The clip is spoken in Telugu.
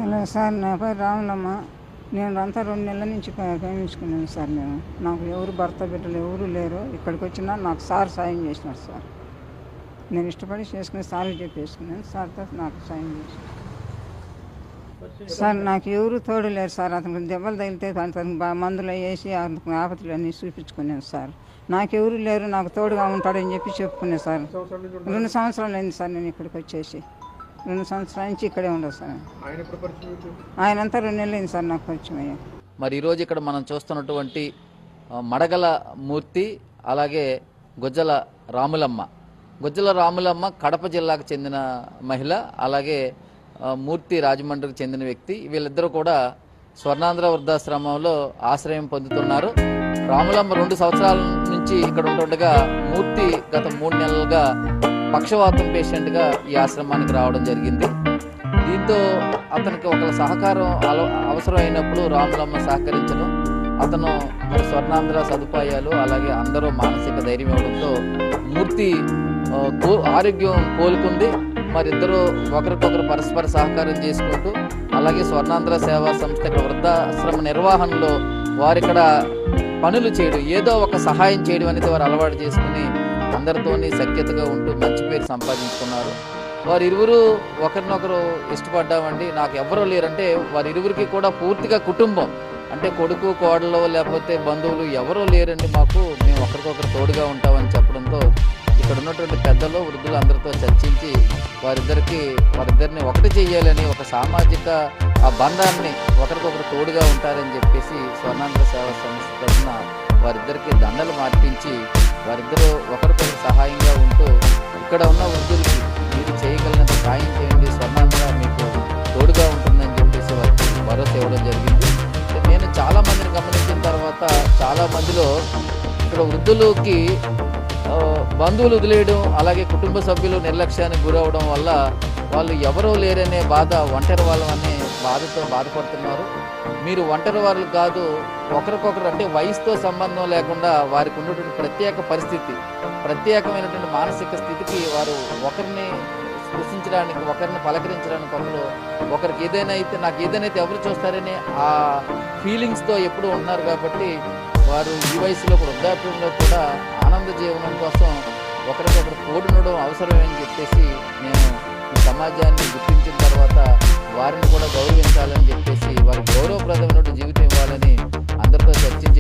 హలో సార్, నా పేరు రాములమ్మ. నేను అంతా 2 నెలల నుంచి ప్రేమించుకున్నాను సార్. నాకు ఎవరు భర్త బిడ్డలు ఎవరు లేరు. ఇక్కడికి వచ్చినా నాకు సార్ సాయం చేసినారు సార్. నేను ఇష్టపడి చేసుకుని సార్లు చెప్పేసుకున్నాను. సార్తో నాకు సాయం చేసినారు సార్. నాకు ఎవరు తోడు లేరు సార్. అతనికి దెబ్బలు తగిలితే అతనికి మందులు వేసి అతనికి ఆపత్తులు అన్నీ చూపించుకున్నాను సార్. నాకెవరు లేరు, నాకు తోడుగా ఉంటాడని చెప్పి చెప్పుకున్నాను సార్. 2 సంవత్సరాలు అయింది సార్ నేను ఇక్కడికి వచ్చేసి. 2 సంవత్సరాల నుంచి ఇక్కడే ఉండదు సార్. ఆయనంతా 2 నెలలు అయింది సార్ నాకు పరిచయం అయ్యా. మరి ఈరోజు ఇక్కడ మనం చూస్తున్నటువంటి మడగల మూర్తి, అలాగే గుజ్జల రాములమ్మ. గుజ్జల రాములమ్మ కడప జిల్లాకు చెందిన మహిళ, అలాగే మూర్తి రాజమండ్రికి చెందిన వ్యక్తి. వీళ్ళిద్దరూ కూడా స్వర్ణాంధ్ర వృద్ధాశ్రమంలో ఆశ్రయం పొందుతున్నారు. రాములమ్మ 2 సంవత్సరాల నుంచి ఇక్కడ ఉంటుండగా, మూర్తి గత 3 నెలలుగా పక్షవాతం పేషెంట్గా ఈ ఆశ్రమానికి రావడం జరిగింది. దీంతో అతనికి ఒక సహకారం అవసరం అయినప్పుడు రాములమ్మ సహకరించడం, అతను మరి స్వర్ణాంధ్ర సదుపాయాలు అలాగే అందరూ మానసిక ధైర్యం ఇవ్వడంతో మూర్తి ఆరోగ్యం కోలుకుంది. మరి ఇద్దరు ఒకరికొకరు పరస్పర సహకారం చేసుకుంటూ, అలాగే స్వర్ణాంధ్ర సేవా సంస్థ ఇక్కడ వృద్ధాశ్రమ నిర్వహణలో వారిక్కడ పనులు చేయడం, ఏదో ఒక సహాయం చేయడం అనేది వారు అలవాటు చేసుకుని అందరితోని సఖ్యతగా ఉంటూ మంచి పేరు సంపాదించుకున్నారు. వారి ఇరువురు ఒకరినొకరు ఇష్టపడ్డామండి. నాకు ఎవరో లేరంటే వారి ఇరువురికి కూడా పూర్తిగా కుటుంబం అంటే కొడుకు కోడలు లేకపోతే బంధువులు ఎవరో లేరండి మాకు, మేము ఒకరికొకరు తోడుగా ఉంటామని చెప్పడంతో ఇక్కడ ఉన్నటువంటి పెద్దలు వృద్ధులు అందరితో చర్చించి వారిద్దరిని ఒకటి చేయాలని, ఒక సామాజిక ఆ బంధాన్ని ఒకరికొకరు తోడుగా ఉంటారని చెప్పేసి స్వర్ణాంధ్ర సేవా సంస్థ తరఫున వారిద్దరికి దండలు మార్పించి వారిద్దరూ ఒకరికొకరు సహాయంగా ఉంటూ ఇక్కడ ఉన్న వృద్ధులకి మీరు చేయగలిగినంత సాయం చేయండి, స్వర్ణాంధ్ర మీకు తోడుగా ఉంటుందని చెప్పేసి వారికి భరోసా ఇవ్వడం జరిగింది. నేను చాలామందిని గమనించిన తర్వాత చాలామందిలో ఇక్కడ వృద్ధులకి బంధువులు వదిలేయడం, అలాగే కుటుంబ సభ్యులు నిర్లక్ష్యానికి గురవడం వల్ల వాళ్ళు ఎవరో లేరనే బాధ, ఒంటరి వాళ్ళనే బాధతో బాధపడుతున్నారు. మీరు ఒంటరి వాళ్ళు కాదు, ఒకరికొకరు అంటే వయసుతో సంబంధం లేకుండా వారికి ఉన్నటువంటి ప్రత్యేక పరిస్థితి, ప్రత్యేకమైనటువంటి మానసిక స్థితికి వారు ఒకరిని స్పృశించడానికి, ఒకరిని పలకరించడానికి, ఒకరికి ఏదైనా అయితే నాకు ఏదైనా అయితే ఎవరు చూస్తారని ఆ ఫీలింగ్స్తో ఎప్పుడూ ఉన్నారు. కాబట్టి వారు ఈ వయసులో కూడా వృద్ధాప్యంలో కూడా ఆనంద జీవనం కోసం ఒకరికొకరు తోడునడం అవసరమే అని చెప్పేసి నేను ఈ సమాజాన్ని గుర్తించిన తర్వాత వారిని కూడా గౌరవించాలని చెప్పేసి వారికి గౌరవప్రదమైనటువంటి జీవితం ఇవ్వాలని అందరితో చర్చించి